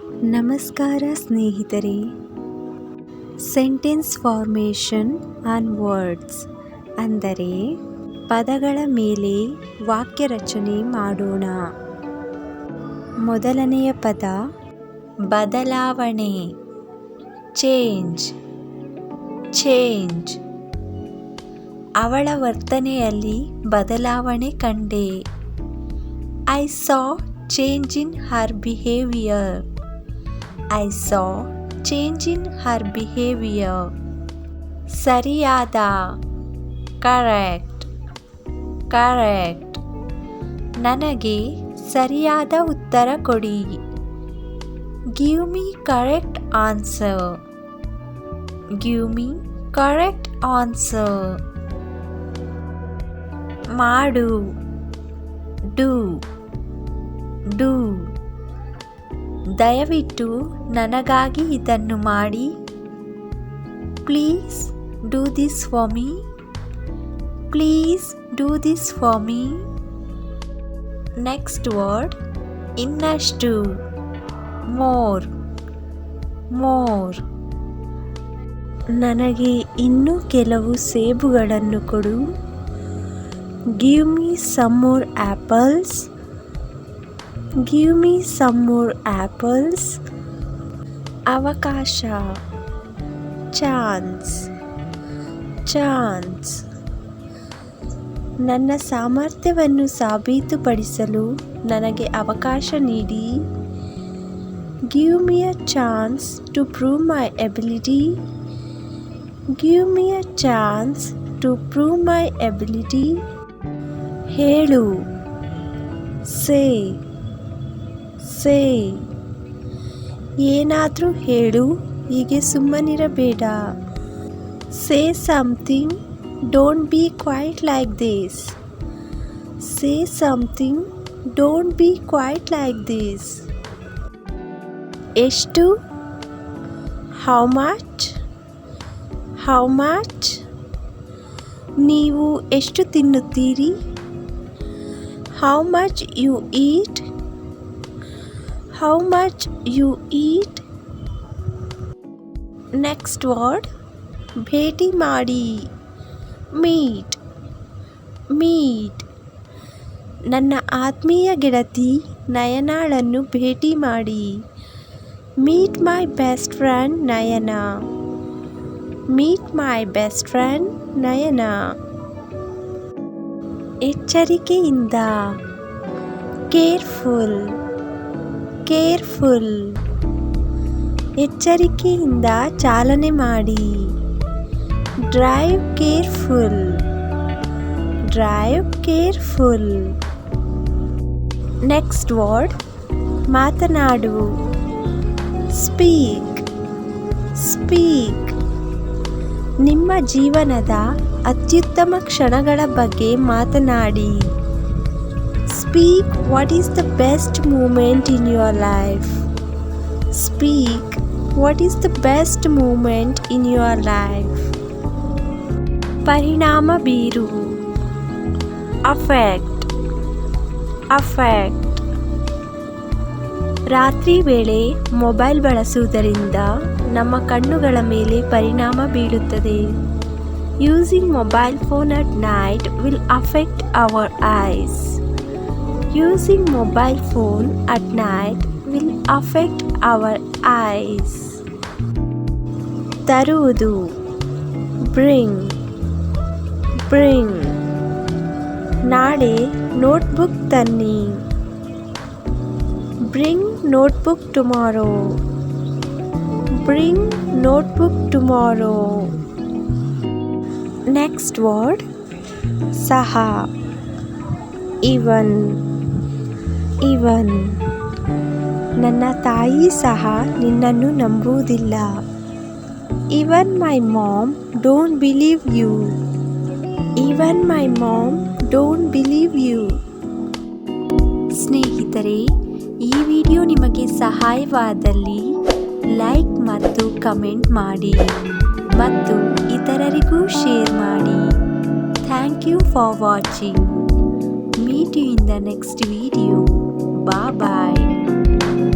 ನಮಸ್ಕಾರ ಸ್ನೇಹಿತರೆ. Sentence formation on words ಅಂದರೆ ಪದಗಳ ಮೇಲೆ ವಾಕ್ಯ ರಚನೆ ಮಾಡೋಣ. ಮೊದಲನೆಯ ಪದ ಬದಲಾವಣೆ, ಚೇಂಜ್. ಚೇಂಜ್. ಅವಳ ವರ್ತನೆಯಲ್ಲಿ ಬದಲಾವಣೆ ಕಂಡೆ. I saw change in her behavior. I saw change in her behavior. ಸರಿಯಾದ, correct. correct. ನನಗೆ ಸರಿಯಾದ ಉತ್ತರ ಕೊಡಿ. Give me correct answer. Give me correct answer. ಮಾಡು, do. do. ದಯವಿಟ್ಟು ನನಗಾಗಿ ಇದನ್ನು ಮಾಡಿ. Please do this for me. Please do this for me. Next word ಇನ್ನಷ್ಟು, ಮೋರ್. ಮೋರ್. ನನಗೆ ಇನ್ನೂ ಕೆಲವು ಸೇಬುಗಳನ್ನು ಕೊಡು. Give me some more apples. Give me some more apples. ಅವಕಾಶ, ಚಾನ್ಸ್. ಚಾನ್ಸ್. ನನ್ನ ಸಾಮರ್ಥ್ಯವನ್ನು ಸಾಬೀತುಪಡಿಸಲು ನನಗೆ ಅವಕಾಶ ನೀಡಿ. Give me a chance to prove my ability. Give me a chance to prove my ability. ಹೇಳು, say. ಸೇ. ಏನಾದರೂ ಹೇಳು, ಹೀಗೆ ಸುಮ್ಮನಿರಬೇಡ. Say something, don't be quiet like this. Say something, don't be quiet like this. ಎಷ್ಟು? How much? How much? ನೀವು ಎಷ್ಟು ತಿನ್ನುತ್ತೀರಿ? How much you eat? How much you eat? Next word ಭೇಟಿ ಮಾಡಿ, meet. meet. ನನ್ನ ಆತ್ಮೀಯ ಗೆಳತಿ ನಯನಾಳನ್ನು ಭೇಟಿ ಮಾಡಿ. Meet my best friend Nayana. Meet my best friend Nayana. ಎಚ್ಚರಿಕೆಯಿಂದ, careful. ಕೇರ್ಫುಲ್. ಎಚ್ಚರಿಕೆಯಿಂದ ಚಾಲನೆ ಮಾಡಿ. Drive careful. Drive careful. Next word ಮಾತನಾಡು, ಸ್ಪೀಕ್. ಸ್ಪೀಕ್. ನಿಮ್ಮ ಜೀವನದ ಅತ್ಯುತ್ತಮ ಕ್ಷಣಗಳ ಬಗ್ಗೆ ಮಾತನಾಡಿ. Speak what is the best moment in your life. Speak what is the best moment in your life. ಪರಿಣಾಮ ಬೀರು, affect. affect. ರಾತ್ರಿ ವೇಳೆ ಮೊಬೈಲ್ ಬಳಸುವುದರಿಂದ ನಮ್ಮ ಕಣ್ಣುಗಳ ಮೇಲೆ ಪರಿಣಾಮ ಬೀಳುತ್ತದೆ. Using mobile phone at night will affect our eyes. Using mobile phone at night will affect our eyes. ತರುವುದು, bring. bring. ನಾಳೆ ನೋಟ್ಬುಕ್ ತನ್ನಿ. Bring notebook tomorrow. Bring notebook tomorrow. Next word ಸಹ, even. even. ನನ್ನ ತಾಯಿ ಸಹ ನಿನ್ನನ್ನು ನಂಬುವುದಿಲ್ಲ. Even my mom don't believe you. Even my mom don't believe you. ಸ್ನೇಹಿತರೆ, ಈ ವಿಡಿಯೋ ನಿಮಗೆ ಸಹಾಯವಾದಲ್ಲಿ ಲೈಕ್ ಮತ್ತು ಕಮೆಂಟ್ ಮಾಡಿ ಮತ್ತು ಇತರರಿಗೂ ಶೇರ್ ಮಾಡಿ. Thank you for watching. Meet you in the next video. Bye bye.